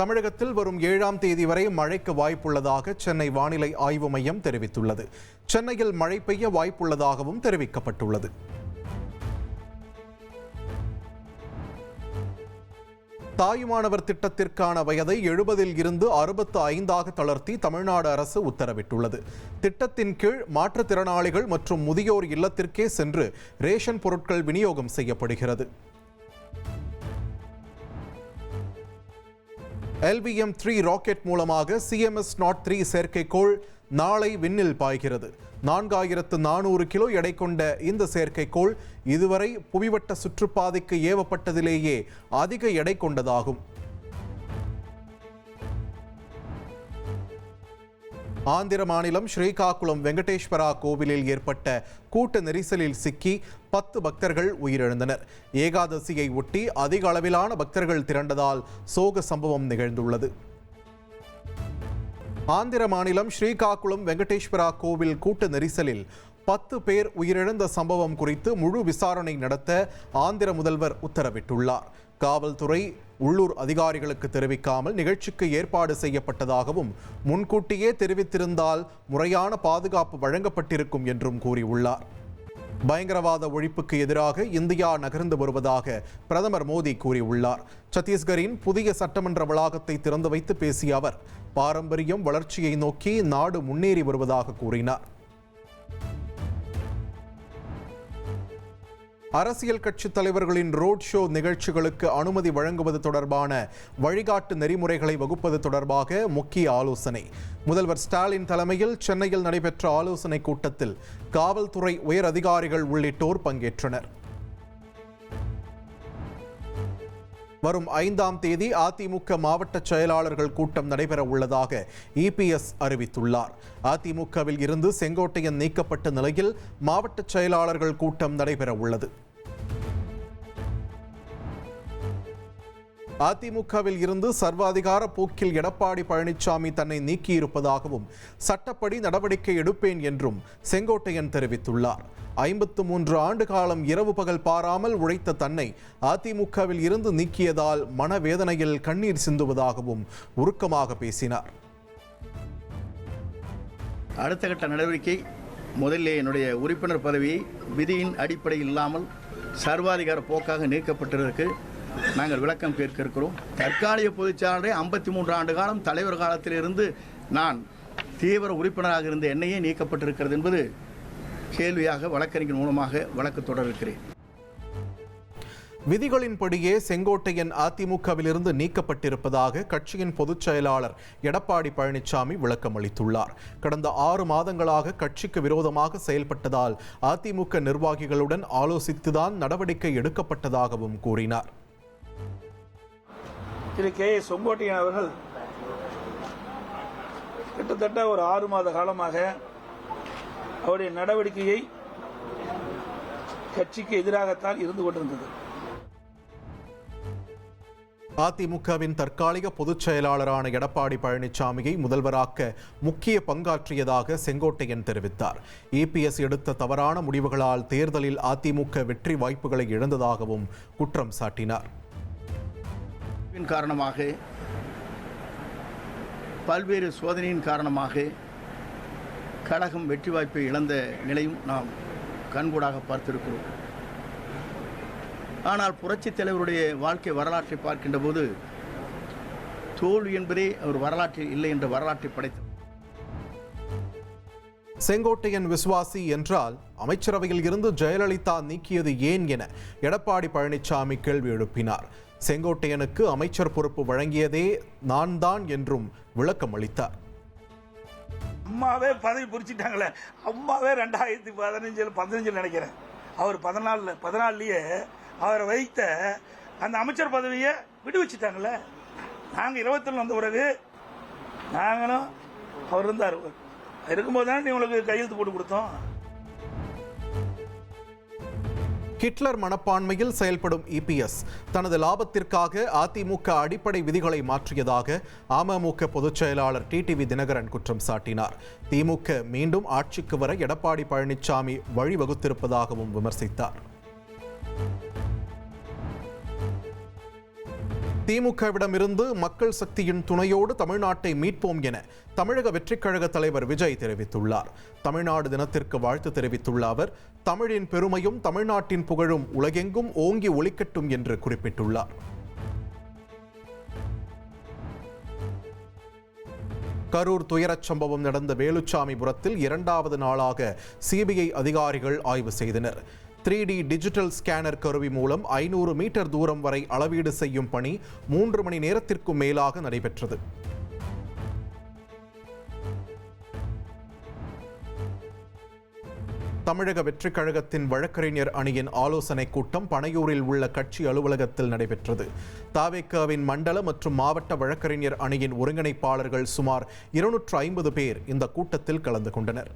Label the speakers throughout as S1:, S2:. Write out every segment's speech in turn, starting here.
S1: தமிழகத்தில் வரும் 7ஆம் தேதி வரை மழைக்கு வாய்ப்புள்ளதாக சென்னை வானிலை ஆய்வு மையம் தெரிவித்துள்ளது. சென்னையில் மழை பெய்ய வாய்ப்புள்ளதாகவும் தெரிவிக்கப்பட்டுள்ளது. தாயுமானவர் திட்டத்திற்கான வயதை 70 இருந்து 65 தளர்த்தி தமிழ்நாடு அரசு உத்தரவிட்டுள்ளது. திட்டத்தின் கீழ் மாற்றுத்திறனாளிகள் மற்றும் முதியோர் இல்லத்திற்கே சென்று ரேஷன் பொருட்கள் விநியோகம் செய்யப்படுகிறது. LVM-3 ராக்கெட் மூலமாக CMS-03 செயற்கைக்கோள் நாளை விண்ணில் பாய்கிறது. 4400 கிலோ எடை கொண்ட இந்த செயற்கைக்கோள் இதுவரை புவிவட்ட சுற்றுப்பாதைக்கு ஏவப்பட்டதிலேயே அதிக எடை கொண்டதாகும். ஆந்திர மாநிலம் ஸ்ரீகாக்குளம் வெங்கடேஸ்வரா கோவிலில் ஏற்பட்ட கூட்ட நெரிசலில் சிக்கி 10 பக்தர்கள் உயிரிழந்தனர். ஏகாதசியை ஒட்டி அதிக அளவிலான பக்தர்கள் திரண்டதால் சோக சம்பவம் நிகழ்ந்துள்ளது. ஆந்திர மாநிலம் ஸ்ரீகாக்குளம் வெங்கடேஸ்வரா கோவில் கூட்ட நெரிசலில் 10 பேர் உயிரிழந்த சம்பவம் குறித்து முழு விசாரணை நடத்த ஆந்திர முதல்வர் உத்தரவிட்டுள்ளார். காவல்துறை உள்ளூர் அதிகாரிகளுக்கு தெரிவிக்காமல் நிகழ்ச்சிக்கு ஏற்பாடு செய்யப்பட்டதாகவும் முன்கூட்டியே தெரிவித்திருந்தால் முறையான பாதுகாப்பு வழங்கப்பட்டிருக்கும் என்றும் கூறியுள்ளார். பயங்கரவாத ஒழிப்புக்கு எதிராக இந்தியா நகர்ந்து வருவதாக பிரதமர் மோடி கூறியுள்ளார். சத்தீஸ்கரின் புதிய சட்டமன்ற வளாகத்தை திறந்து வைத்து பேசிய அவர் பாரம்பரியம் வளர்ச்சியை நோக்கி நாடு முன்னேறி வருவதாக கூறினார். அரசியல் கட்சி தலைவர்களின் ரோட் ஷோ நிகழ்ச்சிகளுக்கு அனுமதி வழங்குவது தொடர்பான வழிகாட்டு நெறிமுறைகளை வகுப்பது தொடர்பாக முக்கிய ஆலோசனை. முதல்வர் ஸ்டாலின் தலைமையில் சென்னையில் நடைபெற்ற ஆலோசனை கூட்டத்தில் காவல்துறை உயர் அதிகாரிகள் உள்ளிட்டோர் பங்கேற்றனர். வரும் 5ஆம் தேதி அதிமுக மாவட்ட செயலாளர்கள் கூட்டம் நடைபெற உள்ளதாக EPS அறிவித்துள்ளார். அதிமுகவில் இருந்து செங்கோட்டையன் நீக்கப்பட்ட நிலையில் மாவட்ட செயலாளர்கள் கூட்டம் நடைபெற உள்ளது. அதிமுகவில் இருந்து சர்வாதிகார போக்கில் எடப்பாடி பழனிசாமி தன்னை நீக்கியிருப்பதாகவும் சட்டப்படி நடவடிக்கை எடுப்பேன் என்றும் செங்கோட்டையன் தெரிவித்துள்ளார். 53 ஆண்டு காலம் இரவு பகல் பாராமல் உழைத்த தன்னை அதிமுகவில் இருந்து நீக்கியதால் மனவேதனையில் கண்ணீர் சிந்துவதாகவும் உருக்கமாக பேசினார்.
S2: அடுத்த கட்ட நடவடிக்கை முதலில் என்னுடைய உறுப்பினர் பதவியை விதியின் அடிப்படையில் இல்லாமல் சர்வாதிகார போக்காக நீக்கப்பட்டதற்கு நாங்கள் விளக்கம் கேட்க இருக்கிறோம். தற்காலிக பொதுச்செயலாளரை 53 ஆண்டு காலம் தலைவர் காலத்திலிருந்து நான் தீவிர உறுப்பினராக இருந்த என்னையே நீக்கப்பட்டிருக்கிறது என்பது கேள்வியாக வழக்கறிஞர் மூலமாக வழக்கு தொடர இருக்கிறேன்.
S1: விதிகளின்படியே செங்கோட்டையன் அதிமுகவிலிருந்து நீக்கப்பட்டிருப்பதாக கட்சியின் பொதுச் செயலாளர் எடப்பாடி பழனிசாமி விளக்கம் அளித்துள்ளார். கடந்த 6 மாதங்களாக கட்சிக்கு விரோதமாக செயல்பட்டதால் அதிமுக நிர்வாகிகளுடன் ஆலோசித்துதான் நடவடிக்கை எடுக்கப்பட்டதாகவும் கூறினார்.
S3: திரு KS செங்கோட்டையன் அவர்கள் கிட்டத்தட்ட ஒரு 6 மாத காலமாக அவருடைய நடவடிக்கையை கட்சிக்கு எதிராகத்தான் இருந்து கொண்டிருந்தது.
S1: அதிமுகவின் தற்காலிக பொதுச் செயலாளரான எடப்பாடி பழனிசாமியை முதல்வராக்க முக்கிய பங்காற்றியதாக செங்கோட்டையன் தெரிவித்தார். EPS எடுத்த தவறான முடிவுகளால் தேர்தலில் அதிமுக வெற்றி வாய்ப்புகளை இழந்ததாகவும் குற்றம் சாட்டினார்.
S2: காரணமாக பல்வேறு சோதனையின் காரணமாக கழகம் வெற்றி வாய்ப்பை இழந்த நிலையும் நாம் கண்கூடாக பார்த்திருக்கிறோம். ஆனால் புரட்சித் தலைவருடைய வாழ்க்கை வரலாற்றை பார்க்கின்ற போது தோல்வி என்பதே ஒரு வரலாற்றில் இல்லை என்ற வரலாற்றை படைத்தார்.
S1: செங்கோட்டையன் விசுவாசி என்றால் அமைச்சரவையில் இருந்து ஜெயலலிதா நீக்கியது ஏன் என எடப்பாடி பழனிசாமி கேள்வி எழுப்பினார். செங்கோட்டையனுக்கு அமைச்சர் பொறுப்பு வழங்கியதே நான் தான் என்றும் விளக்கம் அளித்தார்.
S3: அம்மாவே பதவி பிரிச்சுட்டாங்களே, அம்மாவே 2015 நினைக்கிறேன், அவர் 14லயே அவரை வைத்த அந்த அமைச்சர் பதவியை விடுவிச்சுட்டாங்களே. நாங்கள் 21 வந்த பிறகு நாங்களும் அவர் இருந்தார் இருக்கும்போது தானே உங்களுக்கு கையெழுத்து போட்டு கொடுத்தோம்.
S1: ஹிட்லர் மனப்பான்மையில் செயல்படும் EPS தனது லாபத்திற்காக அதிமுக அடிப்படை விதிகளை மாற்றியதாக அமமுக பொதுச் செயலாளர் TTV தினகரன் குற்றம் சாட்டினார். திமுக மீண்டும் ஆட்சிக்கு வர எடப்பாடி பழனிசாமி வழிவகுத்திருப்பதாகவும் விமர்சித்தார். திமுகவிடமிருந்து மக்கள் சக்தியின் துணையோடு தமிழ்நாட்டை மீட்போம் என தமிழக வெற்றிக் கழக தலைவர் விஜய் தெரிவித்துள்ளார். தமிழ்நாடு தினத்திற்கு வாழ்த்து தெரிவித்துள்ள அவர், தமிழின் பெருமையும் தமிழ்நாட்டின் புகழும் உலகெங்கும் ஓங்கி ஒலிக்கட்டும் என்று குறிப்பிட்டுள்ளார். கரூர் துயரச் சம்பவம் நடந்த வேலுச்சாமிபுரத்தில் 2வது நாளாக சிபிஐ அதிகாரிகள் ஆய்வு செய்தனர். 3D டிஜிட்டல் ஸ்கேனர் கருவி மூலம் 500 மீட்டர் தூரம் வரை அளவீடு செய்யும் பணி 3 மணி நேரத்திற்கும் மேலாக நடைபெற்றது. தமிழக வெற்றிக் கழகத்தின் வழக்கறிஞர் அணியின் ஆலோசனைக் கூட்டம் பனையூரில் உள்ள கட்சி அலுவலகத்தில் நடைபெற்றது. தவேகாவின் மண்டல மற்றும் மாவட்ட வழக்கறிஞர் அணியின் ஒருங்கிணைப்பாளர்கள் சுமார் 250 பேர் இந்த கூட்டத்தில் கலந்து கொண்டனர்.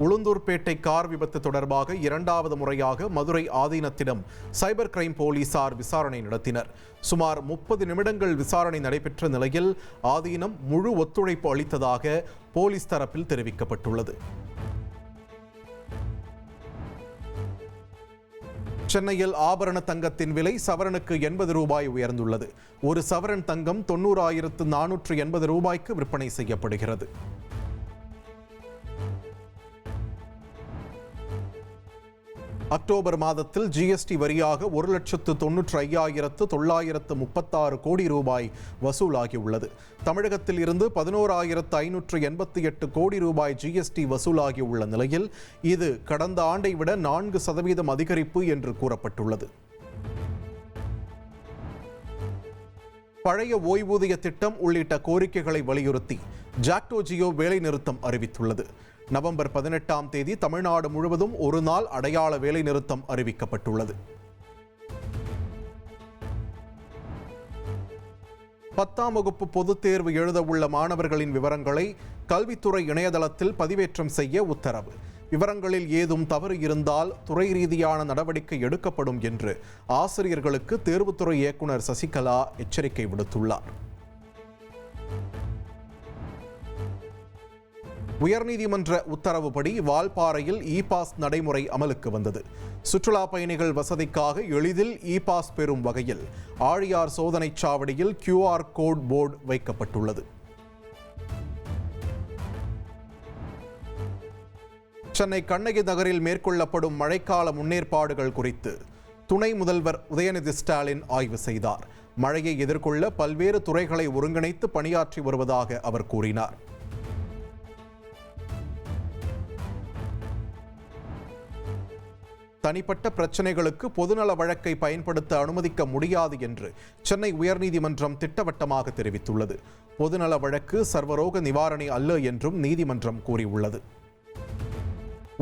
S1: உளுந்தூர்பேட்டை கார் விபத்து தொடர்பாக 2வது முறையாக மதுரை ஆதீனத்திடம் சைபர் கிரைம் போலீசார் விசாரணை நடத்தினர். சுமார் 30 நிமிடங்கள் விசாரணை நடைபெற்ற நிலையில் ஆதீனம் முழு ஒத்துழைப்பு அளித்ததாக போலீஸ் தரப்பில் தெரிவிக்கப்பட்டுள்ளது. சென்னையில் ஆபரண தங்கத்தின் விலை சவரனுக்கு 80 ரூபாய் உயர்ந்துள்ளது. ஒரு சவரன் தங்கம் 90,480 ரூபாய்க்கு விற்பனை செய்யப்படுகிறது. அக்டோபர் மாதத்தில் ஜிஎஸ்டி வரியாக 1,95,936 கோடி ரூபாய் வசூலாகியுள்ளது. தமிழகத்தில் இருந்து 11,588 கோடி ரூபாய் ஜிஎஸ்டி வசூலாகியுள்ள நிலையில் இது கடந்த ஆண்டை விட 4% அதிகரிப்பு என்று கூறப்பட்டுள்ளது. பழைய ஓய்வூதிய திட்டம் உள்ளிட்ட கோரிக்கைகளை வலியுறுத்தி ஜாக்டோ ஜியோ வேலைநிறுத்தம் அறிவித்துள்ளது. நவம்பர் 18ஆம் தேதி தமிழ்நாடு முழுவதும் ஒரு நாள் அடையாள வேலைநிறுத்தம் அறிவிக்கப்பட்டுள்ளது. 10ஆம் வகுப்பு பொதுத் தேர்வு எழுத உள்ள மாணவர்களின் விவரங்களை கல்வித்துறை இணையதளத்தில் பதிவேற்றம் செய்ய உத்தரவு. விவரங்களில் ஏதும் தவறு இருந்தால் துறை ரீதியான நடவடிக்கை எடுக்கப்படும் என்று ஆசிரியர்களுக்கு தேர்வுத்துறை இயக்குனர் சசிகலா எச்சரிக்கை விடுத்துள்ளார். உயர்நீதிமன்ற உத்தரவுப்படி வால்பாறையில் இ-பாஸ் நடைமுறை அமலுக்கு வந்தது. சுற்றுலா பயணிகள் வசதிக்காக எளிதில் இ-பாஸ் பெறும் வகையில் ஆழியார் சோதனைச் சாவடியில் QR கோட் போர்டு வைக்கப்பட்டுள்ளது. சென்னை கண்ணகி நகரில் மேற்கொள்ளப்படும் மழைக்கால முன்னேற்பாடுகள் குறித்து துணை முதல்வர் உதயநிதி ஸ்டாலின் ஆய்வு செய்தார். மழையை எதிர்கொள்ள பல்வேறு துறைகளை ஒருங்கிணைத்து பணியாற்றி வருவதாக அவர் கூறினார். தனிப்பட்ட பிரச்சனைகளுக்கு பொதுநல வழக்கை பயன்படுத்த அனுமதிக்க முடியாது என்று சென்னை உயர்நீதிமன்றம் திட்டவட்டமாக தெரிவித்துள்ளது. பொதுநல வழக்கு சர்வரோக நிவாரணி அல்ல என்றும் நீதிமன்றம் கூறியுள்ளது.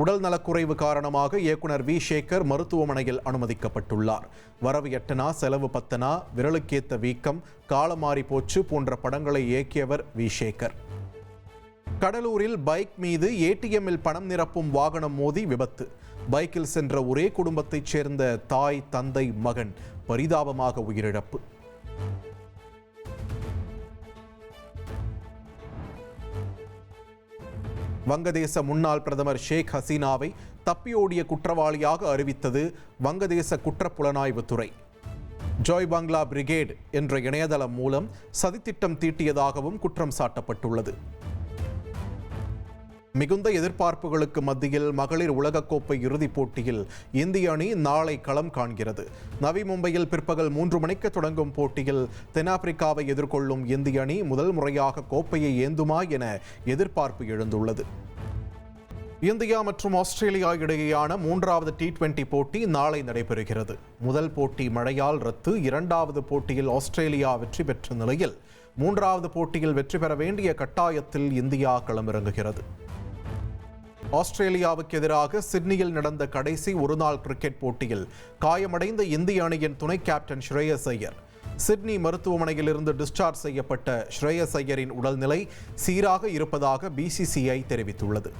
S1: உடல் நலக்குறைவு காரணமாக இயக்குனர் வி சேகர் மருத்துவமனையில் அனுமதிக்கப்பட்டுள்ளார். வரவு எட்டனா செலவு பத்தனா, விரலுக்கேத்த வீக்கம், காலமாறி போச்சு போன்ற படங்களை இயக்கியவர் வி சேகர். கடலூரில் பைக் மீது ஏடிஎம்மில் பணம் நிரப்பும் வாகனம் மோதி விபத்து. பைக்கில் சென்ற ஒரே குடும்பத்தைச் சேர்ந்த தாய், தந்தை, மகன் பரிதாபமாக உயிரிழப்பு. வங்கதேச முன்னாள் பிரதமர் ஷேக் ஹசீனாவை தப்பியோடிய குற்றவாளியாக அறிவித்தது வங்கதேச குற்றப்புலனாய்வுத்துறை. ஜாய் பங்களா பிரிகேட் என்ற இணையதளம் மூலம் சதித்திட்டம் தீட்டியதாகவும் குற்றம் சாட்டப்பட்டுள்ளது. மிகுந்த எதிர்பார்ப்புகளுக்கு மத்தியில் மகளிர் உலகக்கோப்பை இறுதிப் போட்டியில் இந்திய அணி நாளை களம் காண்கிறது. நவி மும்பையில் பிற்பகல் 3 மணிக்கு தொடங்கும் போட்டியில் தென்னாப்பிரிக்காவை எதிர்கொள்ளும் இந்திய அணி முதல் முறையாக கோப்பையை ஏந்துமா என எதிர்பார்ப்பு எழுந்துள்ளது. இந்தியா மற்றும் ஆஸ்திரேலியா இடையேயான 3வது T20 போட்டி நாளை நடைபெறுகிறது. முதல் போட்டி மழையால் ரத்து. 2வது போட்டியில் ஆஸ்திரேலியா வெற்றி பெற்ற நிலையில் 3வது போட்டியில் வெற்றி பெற வேண்டிய கட்டாயத்தில் இந்தியா களமிறங்குகிறது. ஆஸ்திரேலியாவுக்கு எதிராக சிட்னியில் நடந்த கடைசி ஒருநாள் கிரிக்கெட் போட்டியில் காயமடைந்த இந்திய அணியின் துணை கேப்டன் ஸ்ரேயஸ் ஐயர். சிட்னி மருத்துவமனையில் இருந்து டிஸ்சார்ஜ் செய்யப்பட்ட ஸ்ரேயஸ் ஐயரின் உடல்நிலை சீராக இருப்பதாக BCCI தெரிவித்துள்ளது.